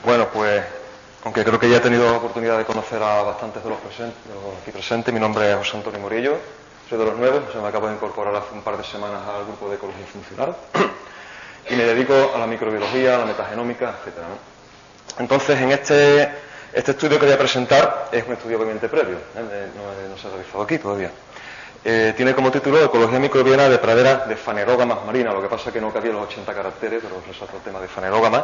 Bueno, pues, aunque creo que ya he tenido la oportunidad de conocer a bastantes de los aquí presentes, mi nombre es José Antonio Morillo, soy de los nuevos, me acabo de incorporar hace un par de semanas al grupo de ecología funcional y me dedico a la microbiología, a la metagenómica, etcétera, ¿no? Entonces, en este estudio que voy a presentar es un estudio obviamente previo, no se ha realizado aquí todavía. Tiene como título Ecología microbiana de praderas de fanerógamas marinas, lo que pasa es que no cabía los 80 caracteres, pero resalto el tema de fanerógamas,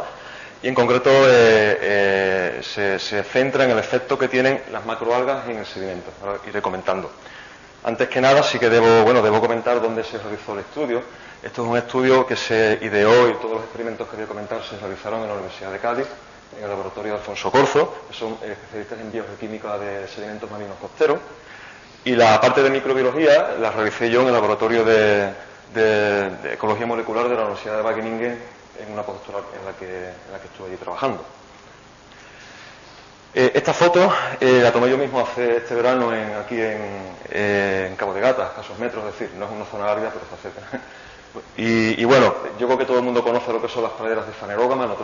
y en concreto se centra en el efecto que tienen las macroalgas en el sedimento. Ahora iré comentando. Antes que nada, sí que debo comentar dónde se realizó el estudio. Esto es un estudio que se ideó y todos los experimentos que voy a comentar se realizaron en la Universidad de Cádiz, en el laboratorio de Alfonso Corzo, que son especialistas en biogeoquímica de sedimentos marinos costeros. Y la parte de microbiología la realicé yo en el laboratorio de ecología molecular de la Universidad de Wageningen, en una postdoctoral en la que estuve allí trabajando. Esta foto la tomé yo mismo este verano aquí en Cabo de Gata, a escasos metros, es decir, no es una zona árida, pero está cerca. Y bueno, yo creo que todo el mundo conoce lo que son las praderas de fanerógama, no es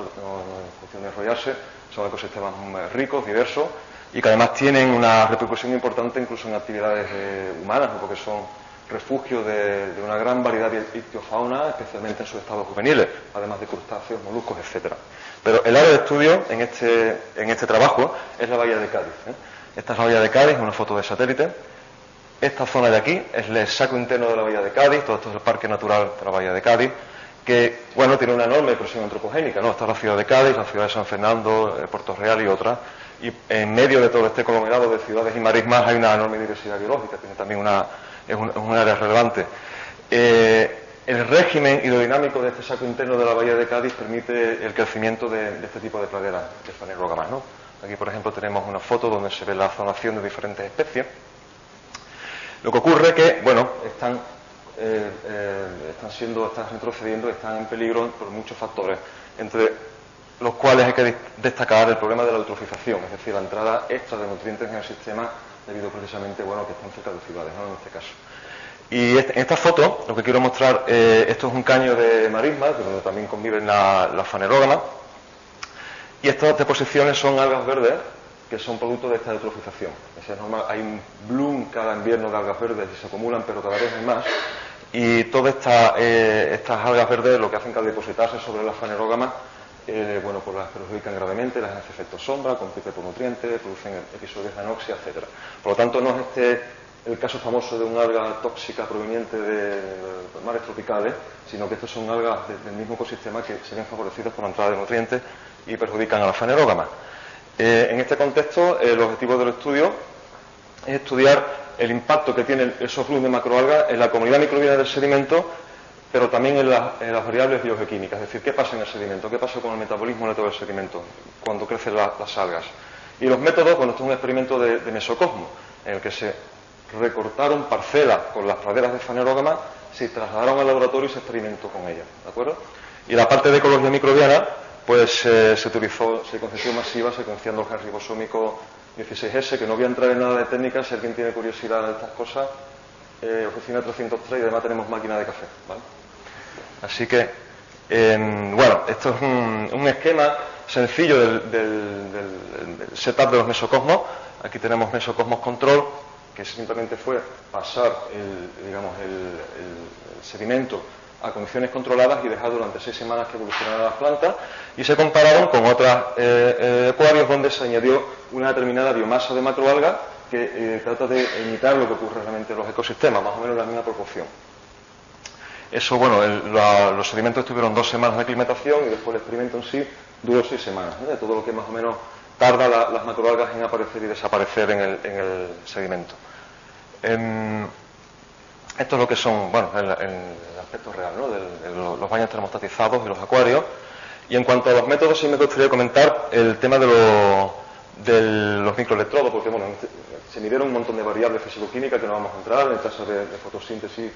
cuestión de enrollarse, son ecosistemas ricos, diversos, y que además tienen una repercusión importante incluso en actividades humanas, porque son refugios de una gran variedad de ictiofauna, especialmente en sus estados juveniles, además de crustáceos, moluscos, etcétera. Pero el área de estudio en este trabajo es la bahía de Cádiz. Esta es la bahía de Cádiz, una foto de satélite. Esta zona de aquí es el saco interno de la bahía de Cádiz, todo esto es el parque natural de la bahía de Cádiz, que, bueno, tiene una enorme presión antropogénica, ¿no? Está la ciudad de Cádiz, la ciudad de San Fernando, Puerto Real y otras, y en medio de todo este conglomerado de ciudades y marismas hay una enorme diversidad biológica, tiene también es un área relevante. El régimen hidrodinámico de este saco interno de la bahía de Cádiz permite el crecimiento de este tipo de praderas de fanerógamas, ¿no? Aquí, por ejemplo, tenemos una foto donde se ve la zonación de diferentes especies. Lo que ocurre es que, bueno, están retrocediendo, están en peligro por muchos factores, entre los cuales hay que destacar el problema de la eutrofización, es decir, la entrada extra de nutrientes en el sistema debido precisamente, bueno, que están cerca de ciudades, ¿no? En este caso. Y en esta foto, lo que quiero mostrar, esto es un caño de marismas, donde también conviven las fanerógamas, y estas deposiciones son algas verdes, que son producto de esta eutrofización. Es normal, hay un bloom cada invierno de algas verdes y se acumulan, pero cada vez hay más. Y todas estas algas verdes lo que hacen que al depositarse sobre las fanerógamas, bueno, pues las perjudican gravemente, las hacen efecto sombra, compiten por nutrientes, producen episodios de anoxia, etcétera. Por lo tanto, no es el caso famoso de una alga tóxica proveniente de mares tropicales, sino que estos son algas del mismo ecosistema que se ven favorecidas por la entrada de nutrientes y perjudican a las fanerógamas. En este contexto, el objetivo del estudio es estudiar el impacto que tienen esos flujos de macroalgas en la comunidad microbiana del sedimento, pero también en las variables biogeoquímicas, es decir, qué pasa en el sedimento, qué pasa con el metabolismo neto del sedimento cuando crecen las algas. Y los métodos, bueno, esto es un experimento de mesocosmo, en el que se recortaron parcelas con las praderas de fanerógama, se trasladaron al laboratorio y se experimentó con ellas, ¿de acuerdo? Y la parte de ecología microbiana, pues se utilizó secuenciación masiva, secuenciando el gen ribosómico 16S, que no voy a entrar en nada de técnica, si alguien tiene curiosidad de estas cosas, oficina 303 y además tenemos máquina de café, ¿vale? Así que, bueno, esto es un esquema sencillo del setup de los mesocosmos. Aquí tenemos mesocosmos control, que simplemente fue pasar el sedimento a condiciones controladas y dejar durante 6 semanas que evolucionaran las plantas, y se compararon con otros acuarios donde se añadió una determinada biomasa de macroalgas que trata de imitar lo que ocurre realmente en los ecosistemas, más o menos en la misma proporción. Eso, bueno, los sedimentos tuvieron 2 semanas de aclimatación y después el experimento en sí duró 6 semanas, de todo lo que más o menos tarda las macroalgas en aparecer y desaparecer en el sedimento. Esto es lo que son, bueno, el aspecto real, ¿no? De los baños termostatizados y los acuarios. Y en cuanto a los métodos, sí me gustaría comentar el tema de los microelectrodos, porque, bueno, se midieron un montón de variables físico-químicas que no vamos a entrar, en tasas de fotosíntesis,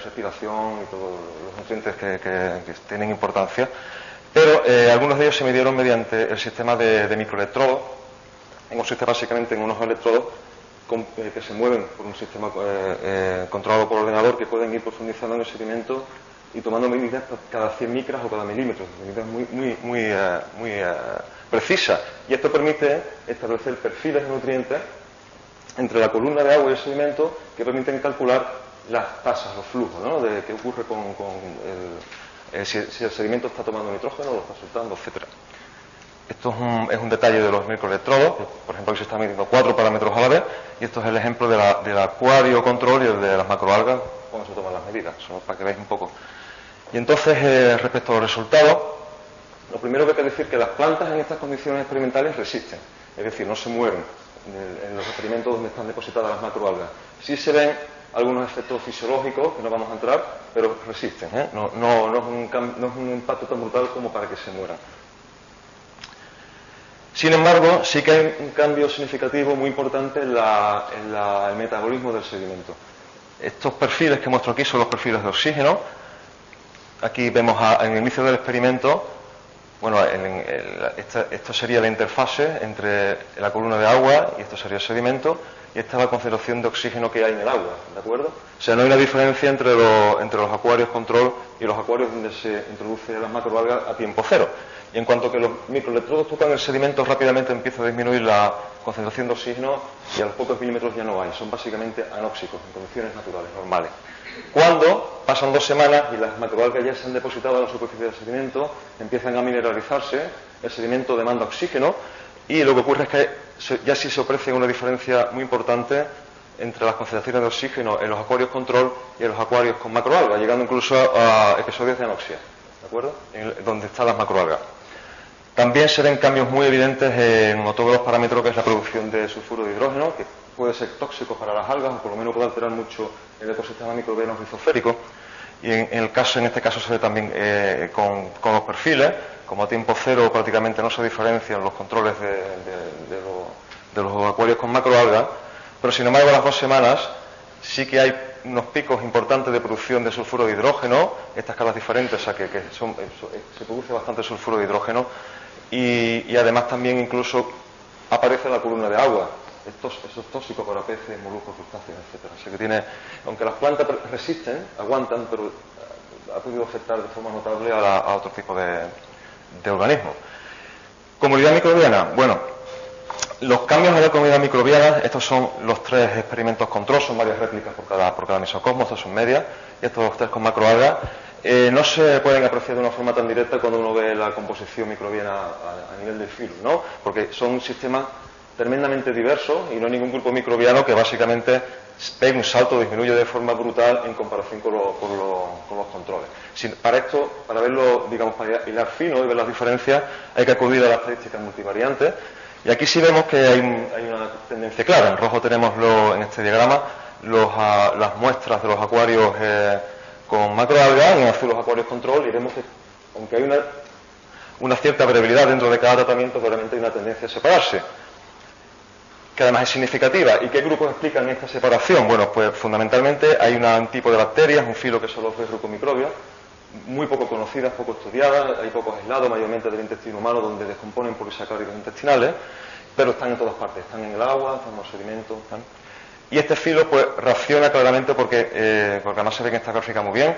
respiración y todos los nutrientes que tienen importancia. Pero algunos de ellos se midieron mediante el sistema de microelectrodos. Consiste básicamente en unos electrodos que se mueven por un sistema controlado por ordenador, que pueden ir profundizando en el sedimento y tomando medidas cada 100 micras o cada milímetro, medidas muy precisas. Y esto permite establecer perfiles de nutrientes entre la columna de agua y el sedimento que permiten calcular las tasas, los flujos, ¿no? De qué ocurre si el sedimento está tomando nitrógeno, lo está soltando, etcétera. Esto es un detalle de los microelectrodos, por ejemplo aquí se están midiendo 4 parámetros a la vez, y esto es el ejemplo del acuario control y el de las macroalgas, cómo se toman las medidas, solo para que veáis un poco. Y entonces, respecto a los resultados, lo primero que hay que decir es que las plantas en estas condiciones experimentales resisten, es decir, no se mueren en los experimentos donde están depositadas las macroalgas. Sí se ven algunos efectos fisiológicos, que no vamos a entrar, pero resisten, ¿eh? No es un impacto tan brutal como para que se mueran. Sin embargo, sí que hay un cambio significativo muy importante en el metabolismo del sedimento. Estos perfiles que muestro aquí son los perfiles de oxígeno. Aquí vemos en el inicio del experimento, bueno, esto sería la interfase entre la columna de agua y esto sería el sedimento, y esta es la concentración de oxígeno que hay en el agua, ¿de acuerdo? O sea, no hay una diferencia entre los acuarios control y los acuarios donde se introduce las macroalgas a tiempo cero. Y en cuanto que los microelectrodos tocan el sedimento, rápidamente empieza a disminuir la concentración de oxígeno y a los pocos milímetros ya no hay. Son básicamente anóxicos, en condiciones naturales, normales. Cuando pasan 2 semanas y las macroalgas ya se han depositado en la superficie del sedimento, empiezan a mineralizarse, el sedimento demanda oxígeno y lo que ocurre es que ya sí se ofrece una diferencia muy importante entre las concentraciones de oxígeno en los acuarios control y en los acuarios con macroalgas, llegando incluso a episodios de anoxia, ¿de acuerdo? Donde están las macroalgas. También se ven cambios muy evidentes en otro de los parámetros, que es la producción de sulfuro de hidrógeno, que puede ser tóxico para las algas o por lo menos puede alterar mucho el ecosistema microbiano rizosférico. Y en este caso se ve también con los perfiles, como a tiempo cero prácticamente no se diferencian los controles de los acuarios con macroalgas, pero sin embargo a las 2 semanas sí que hay unos picos importantes de producción de sulfuro de hidrógeno, estas escalas diferentes, o sea que se produce bastante sulfuro de hidrógeno y además también incluso aparece la columna de agua. Eso es tóxico para peces, moluscos, crustáceos, etcétera. O sea que aunque las plantas resisten, aguantan, pero ha podido afectar de forma notable a otro tipo de organismos. Comunidad microbiana. Bueno, los cambios en la comunidad microbiana, estos son los 3 experimentos control, son varias réplicas por cada mesocosmos, estas son medias, y estos los 3 con macroalgas. No se pueden apreciar de una forma tan directa cuando uno ve la composición microbiana a nivel de filo, ¿no? Porque son un sistema tremendamente diverso y no hay ningún grupo microbiano que básicamente pegue un salto, disminuye de forma brutal en comparación con los controles. Para esto, para verlo, digamos, para hilar fino y ver las diferencias, hay que acudir a las estadísticas multivariantes. Y aquí sí vemos que hay una tendencia clara. En rojo tenemos en este diagrama las muestras de los acuarios con macroalgas, en azul los acuarios control, y vemos que aunque hay una cierta variabilidad dentro de cada tratamiento, claramente hay una tendencia a separarse, que además es significativa. ¿Y qué grupos explican esta separación? Bueno, pues fundamentalmente hay un tipo de bacterias, un filo que son los verrucomicrobios, muy poco conocidas, poco estudiadas, hay pocos aislados, mayormente del intestino humano, donde descomponen polisacáridos intestinales, pero están en todas partes, están en el agua, están en los sedimentos, están. Y este filo pues reacciona claramente porque además se ve en esta gráfica muy bien,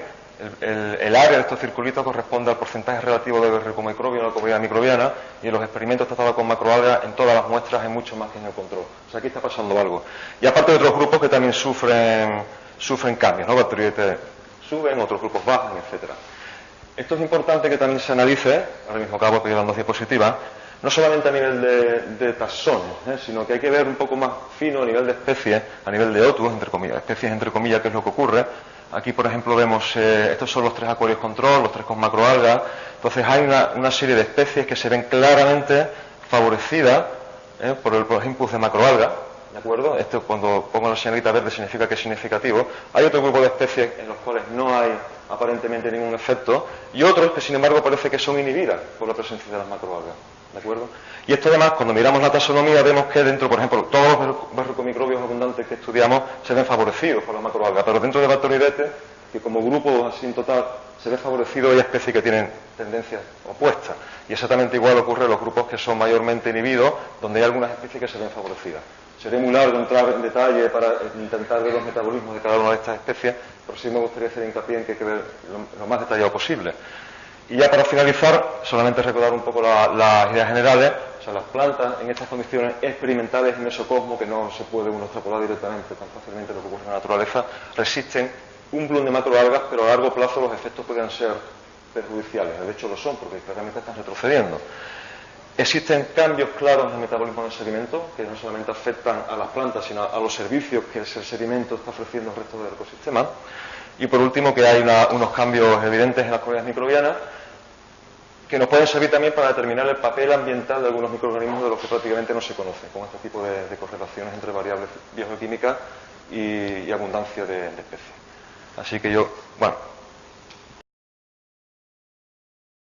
el área de estos circulitos corresponde al porcentaje relativo de verrucomicrobio en la comunidad microbiana, y en los experimentos tratados con macroalgas en todas las muestras hay mucho más que en el control. O sea, aquí está pasando algo. Y aparte de otros grupos que también sufren cambios, ¿no? Bacterioides suben, otros grupos bajan, etcétera. Esto es importante que también se analice, ahora mismo acabo de pedir las 2 diapositivas, no solamente a nivel de taxones, sino que hay que ver un poco más fino a nivel de especies, a nivel de otus, entre comillas, especies entre comillas, qué es lo que ocurre. Aquí, por ejemplo, vemos, estos son los 3 acuarios control, los 3 con macroalgas. Entonces hay una serie de especies que se ven claramente favorecidas por los inputs de macroalgas, ¿de acuerdo? Esto, cuando pongo la señalita verde, significa que es significativo. Hay otro grupo de especies en los cuales no hay aparentemente ningún efecto, y otros que, sin embargo, parece que son inhibidas por la presencia de las macroalgas, ¿de acuerdo? Y esto, además, cuando miramos la taxonomía, vemos que dentro, por ejemplo, todos los verrucomicrobios abundantes que estudiamos se ven favorecidos por la macroalga, pero dentro de Bacteroidetes que como grupo así en total se ve favorecido, hay especies que tienen tendencias opuestas. Y exactamente igual ocurre en los grupos que son mayormente inhibidos, donde hay algunas especies que se ven favorecidas. Sería muy largo entrar en detalle para intentar ver los metabolismos de cada una de estas especies, pero sí me gustaría hacer hincapié en que hay que ver lo más detallado posible. Y ya para finalizar, solamente recordar un poco las ideas generales. O sea, las plantas en estas condiciones experimentales en mesocosmo, que no se puede uno extrapolar directamente tan fácilmente lo que ocurre en la naturaleza, resisten un bloom de macroalgas, pero a largo plazo los efectos pueden ser perjudiciales. De hecho lo son, porque claramente están retrocediendo. Existen cambios claros en el metabolismo del sedimento, que no solamente afectan a las plantas, sino a los servicios que el sedimento está ofreciendo al resto del ecosistema. Y por último, que hay unos cambios evidentes en las comunidades microbianas, que nos pueden servir también para determinar el papel ambiental de algunos microorganismos de los que prácticamente no se conoce, con este tipo de correlaciones entre variables biogeoquímicas y abundancia de especies. Así que yo, bueno,